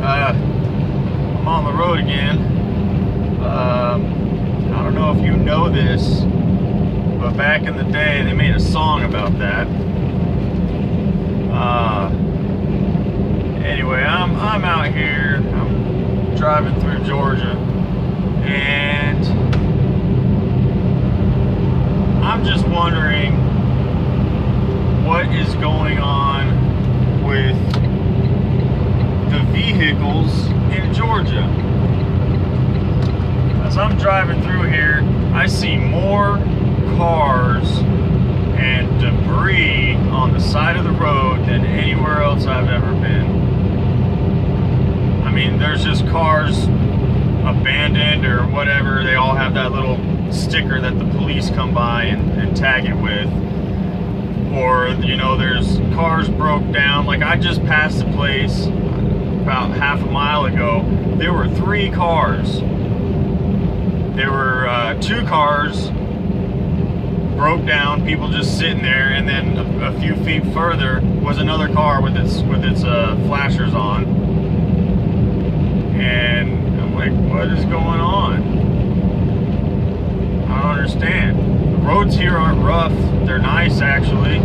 I'm on the road again. I don't know if you know this, but back in the day they made a song about that. Anyway, I'm out here. I'm driving through Georgia, and I'm just wondering what is going on with the vehicles in Georgia. As I'm driving through here, I see more cars and debris on the side of the road than anywhere else I've ever been. I mean, there's just cars abandoned or whatever. They all have that little sticker that the police come by and tag it with. Or, you know, there's cars broke down. Like, I just passed a place about half a mile ago. There were 3 cars. There were 2 cars broke down, people just sitting there, and then a few feet further was another car with its flashers on. And I'm like, what is going on? I don't understand. The roads here aren't rough, they're nice actually,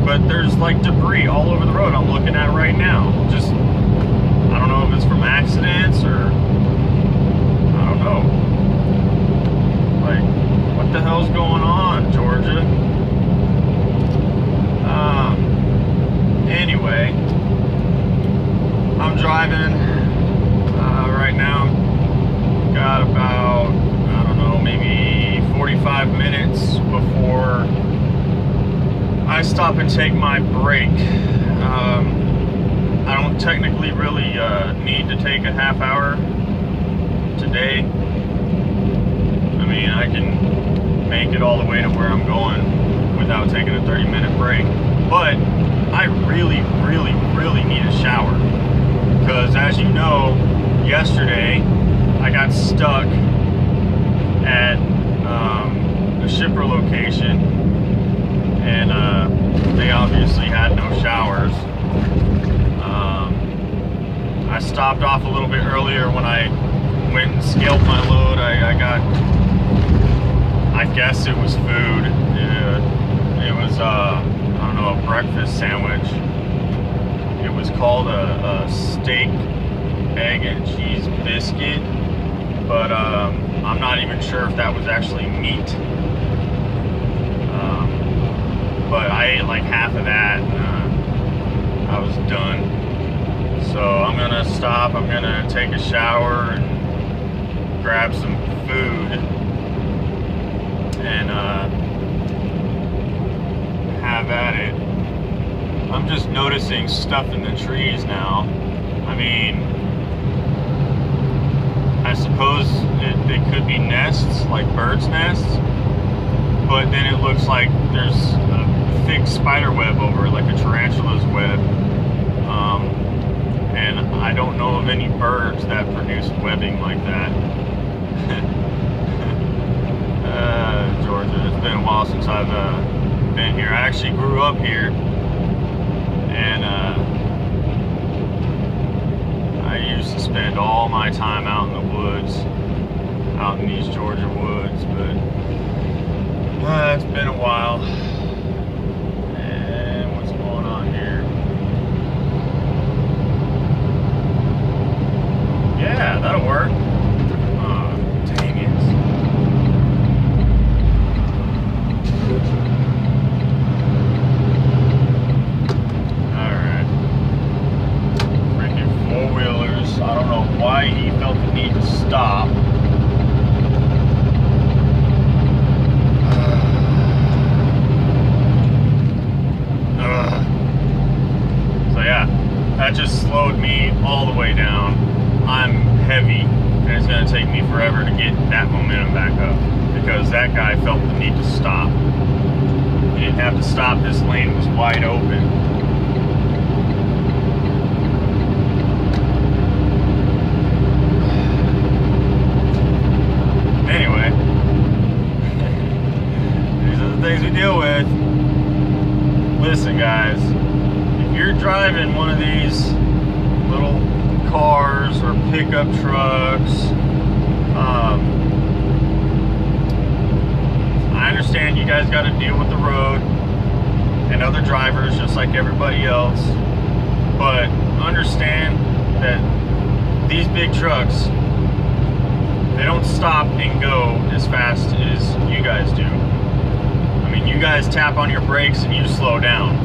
but there's like debris all over the road I'm looking at right now. Just, I don't know if it's from accidents or I don't know. Like, what the hell's going on, Georgia? Anyway, I'm driving right now. Got about, I don't know, maybe 45 minutes before I stop and take my break. I don't technically really need to take a half hour today. I mean, I can make it all the way to where I'm going without taking a 30-minute break. But I really, really, really need a shower. Because as you know, yesterday I got stuck at the shipper location, and they obviously had no showers. I stopped off a little bit earlier when I went and scaled my load. I got, I guess it was food. It was, I don't know, a breakfast sandwich. It was called a steak, egg, and cheese biscuit, but I'm not even sure if that was actually meat. But I ate like half of that, and I was done. So I'm gonna stop, I'm gonna take a shower and grab some food and have at it. I'm just noticing stuff in the trees now. I mean, I suppose they could be nests, like birds' nests, but then it looks like there's a thick spider web over it, like a tarantula's web. And I don't know of any birds that produce webbing like that. Georgia, it's been a while since I've been here. I actually grew up here, and I used to spend all my time out in the woods, out in these Georgia woods, but it's been a while. And what's going on here? Yeah, that'll work. Dang it. Alright. Freaking four-wheelers. I don't know why he felt the need to stop. So yeah, that just slowed me all the way down. I'm heavy, and it's going to take me forever to get that momentum back up because that guy felt the need to stop. He didn't have to stop. This lane was wide open. Anyway, these are the things we deal with. Listen, guys, if you're driving one of these little cars or pickup trucks. I understand you guys got to deal with the road and other drivers just like everybody else, but understand that these big trucks, they don't stop and go as fast as you guys do. I mean, you guys tap on your brakes and you slow down.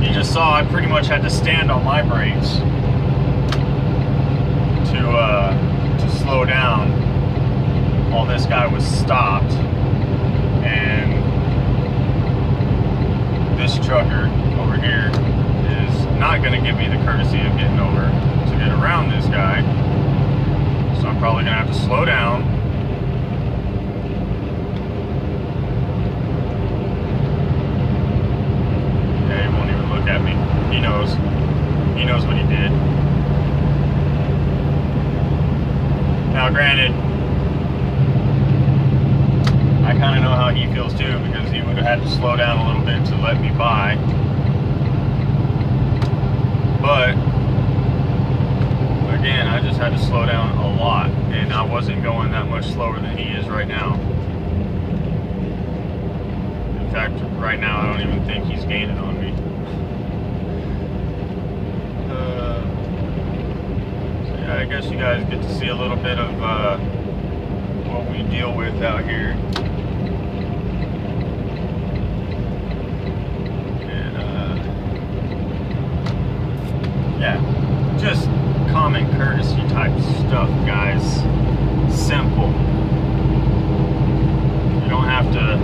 You just saw I pretty much had to stand on my brakes to slow down while this guy was stopped. And this trucker over here is not going to give me the courtesy of getting over to get around this guy. So I'm probably going to have to slow down. Yeah, he won't even look at me. He knows. He knows what he did. Now, granted, I kind of know how he feels too, because he would have had to slow down a little bit to let me by. But again, I just had to slow down a lot, and I wasn't going that much slower than he is right now. In fact, right now I don't even think he's gaining on me. So yeah, I guess you guys get to see a little bit of what we deal with out here. Yeah, just common courtesy type stuff, guys. Simple. You don't have to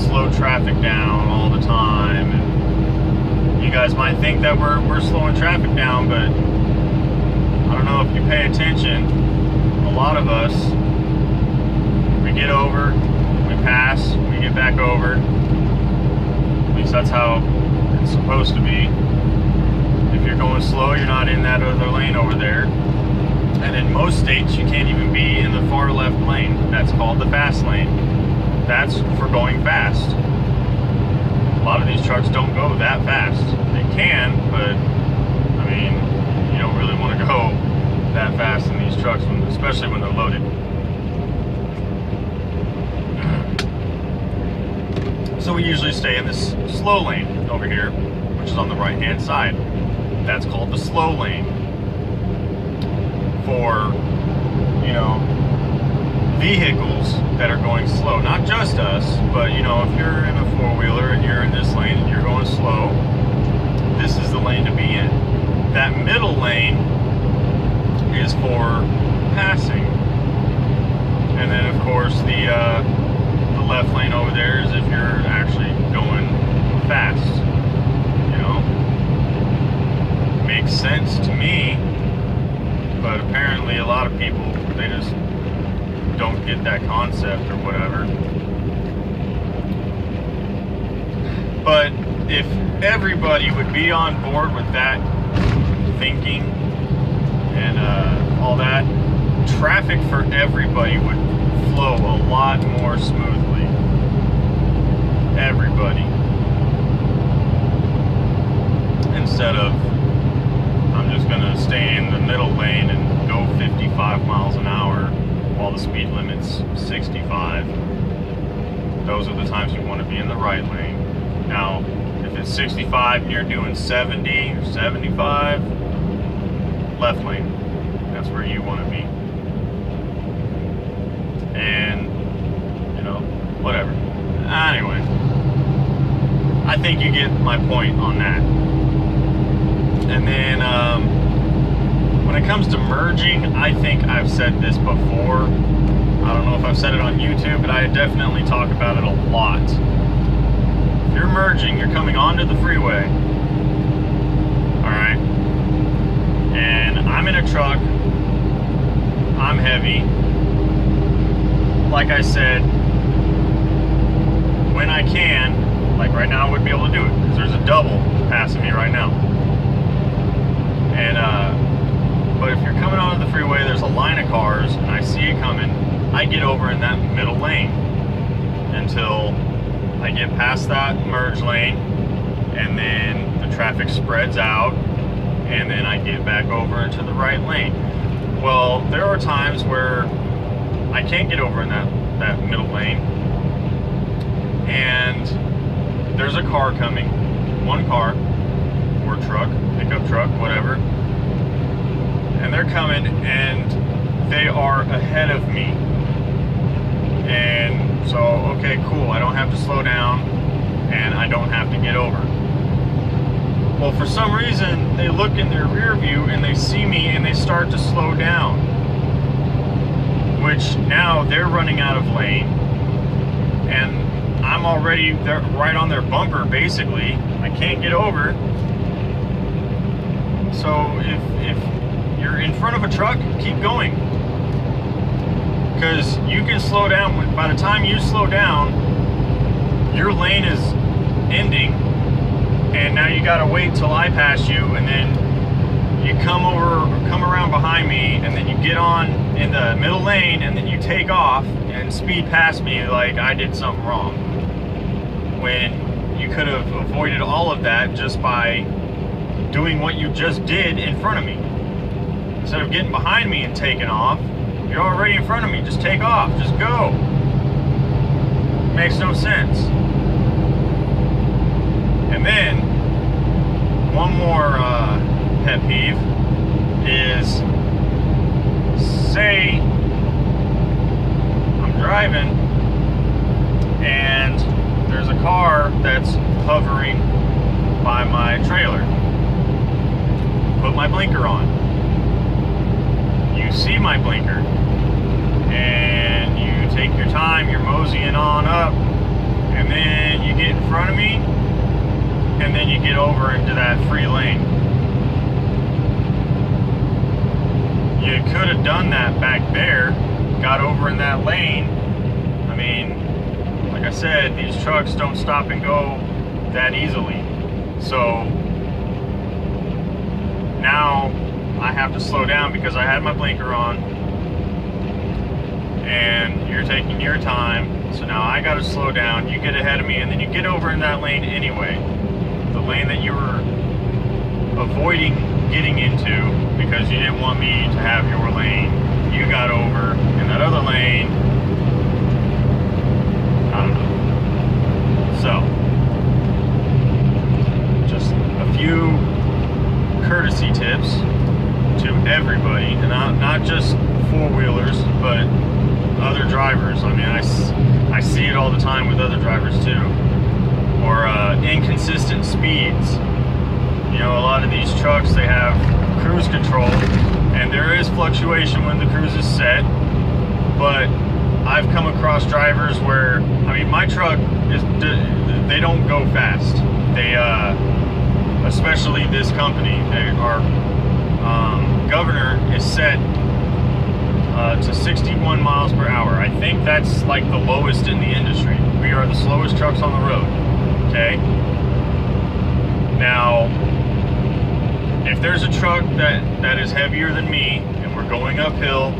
slow traffic down all the time. And you guys might think that we're slowing traffic down, but I don't know if you pay attention. A lot of us, we get over, we pass, we get back over. At least that's how it's supposed to be. If you're going slow, you're not in that other lane over there. And in most states, you can't even be in the far left lane. That's called the fast lane. That's for going fast. A lot of these trucks don't go that fast. They can, but I mean, you don't really want to go that fast in these trucks, especially when they're loaded. So we usually stay in this slow lane over here, which is on the right hand side. That's called the slow lane for, you know, vehicles that are going slow. Not just us, but, you know, if you're in a four-wheeler and you're in this lane and you're going slow, this is the lane to be in. That middle lane is for passing. And then, of course, the left lane over there is if you're actually going fast. You know? Makes sense to me, but apparently a lot of people, they just don't get that concept or whatever. But if everybody would be on board with that thinking and all that, traffic for everybody would flow a lot more smoothly. Everybody. Instead of, I'm just going to stay in the middle lane and go 55 miles an hour while the speed limit's 65. Those are the times you want to be in the right lane. Now, if it's 65 and you're doing 70 or 75, left lane. That's where you want to be. And, you know, whatever. Anyway, I think you get my point on that. And then, when it comes to merging, I think I've said this before. I don't know if I've said it on YouTube, but I definitely talk about it a lot. If you're merging, you're coming onto the freeway. Alright? And I'm in a truck. I'm heavy. Like I said, when I can, like right now I would be able to do it, because there's a double passing me right now. And, but if you're coming onto the freeway, there's a line of cars, and I see it coming, I get over in that middle lane until I get past that merge lane, and then the traffic spreads out, and then I get back over into the right lane. Well, there are times where I can't get over in that middle lane, and there's a car coming, one car, or truck, pickup truck, whatever, and they're coming, and they are ahead of me. And so, okay, cool, I don't have to slow down, and I don't have to get over. Well, for some reason, they look in their rear view and they see me and they start to slow down, which now they're running out of lane, and I'm already right on their bumper, basically. I can't get over. So if you're in front of a truck, keep going, because you can slow down. By the time you slow down, your lane is ending, and now you gotta wait till I pass you, and then you come around behind me, and then you get on in the middle lane, and then you take off and speed past me like I did something wrong, when you could have avoided all of that just by doing what you just did in front of me. Instead of getting behind me and taking off, you're already in front of me. Just take off, just go. Makes no sense. And then, one more pet peeve is, say I'm driving and there's a car that's hovering by my trailer. Put my blinker on. You see my blinker, and you take your time, you're moseying on up, and then you get in front of me, and then you get over into that free lane. You could have done that back there, got over in that lane. I mean, like I said, these trucks don't stop and go that easily. So now I have to slow down because I had my blinker on, and you're taking your time. So now I got to slow down. You get ahead of me, and then you get over in that lane anyway. The lane that you were avoiding getting into because you didn't want me to have your lane. You got over in that other lane. I don't know. So, just a few courtesy tips to everybody, and not just four-wheelers, but other drivers. I mean, I see it all the time with other drivers too. Or inconsistent speeds. You know, a lot of these trucks, they have cruise control, and there is fluctuation when the cruise is set, but I've come across drivers where, I mean, my truck they don't go fast. They, especially this company, our governor is set to 61 miles per hour. I think that's like the lowest in the industry. We are the slowest trucks on the road. Okay. Now, if there's a truck that is heavier than me and we're going uphill,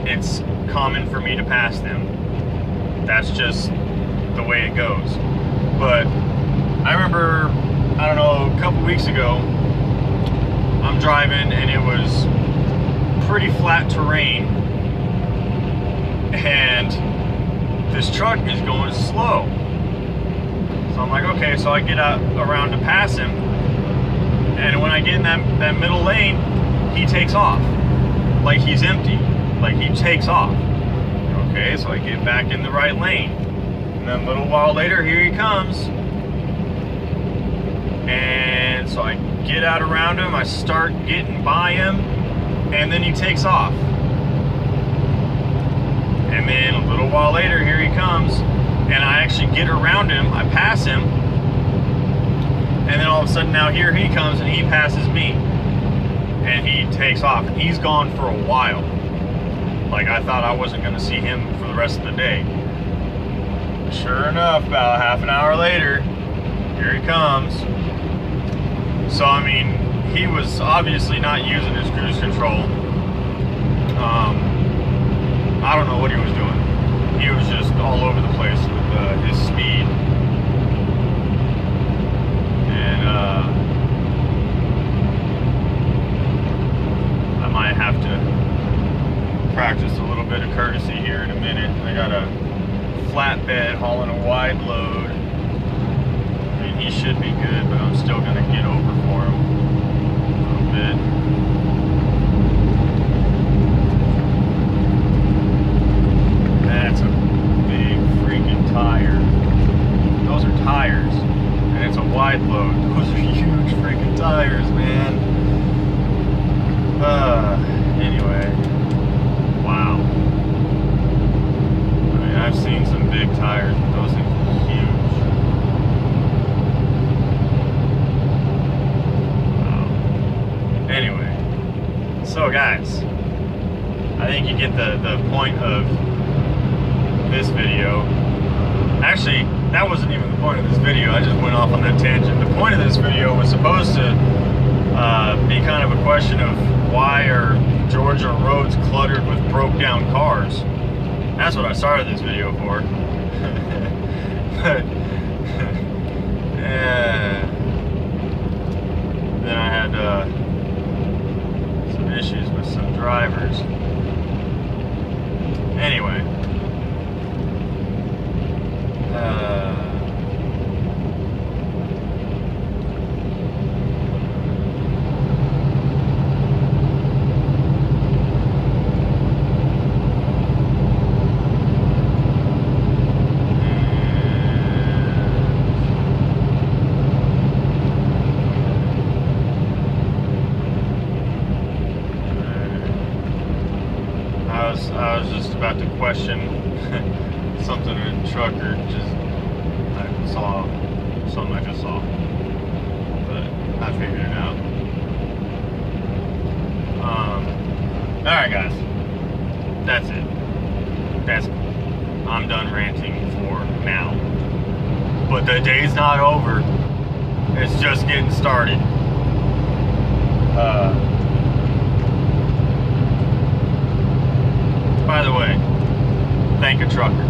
it's common for me to pass them. That's just the way it goes. But I remember, I don't know, a couple weeks ago, I'm driving and it was pretty flat terrain, and this truck is going slow. So I'm like, okay, so I get out around to pass him, and when I get in that middle lane, he takes off. Like he's empty. Like he takes off. Okay, so I get back in the right lane. And then a little while later, here he comes. And so I get out around him, I start getting by him, and then he takes off. And then a little while later, here he comes. And I actually get around him, I pass him, and then all of a sudden now here he comes and he passes me, and he takes off, and he's gone for a while. Like I thought I wasn't going to see him for the rest of the day. Sure enough, about half an hour later, here he comes. So I mean, he was obviously not using his cruise control. I don't know what he was doing. He was just all over the place with his speed. And practice a little bit of courtesy here in a minute. I got a flatbed hauling a wide load. I mean, he should be good, but I'm still gonna get over for him a little bit. That's a big freaking tire. Those are tires, and it's a wide load. Those are huge freaking tires, man. Anyway, wow. I mean, I've seen some big tires, but those things are huge. Wow. Anyway, so guys, I think you get the point of this video. Actually, that wasn't even the point of this video. I just went off on that tangent. The point of this video was supposed to be kind of a question of why are Georgia roads cluttered with broke down cars. That's what I started this video for. But then I had some issues with some drivers. Anyway. I was just about to question something in the trucker. I saw something I just saw, but I figured it out. All right, guys, that's it. I'm done ranting for now. But the day's not over. It's just getting started. By the way, thank a trucker.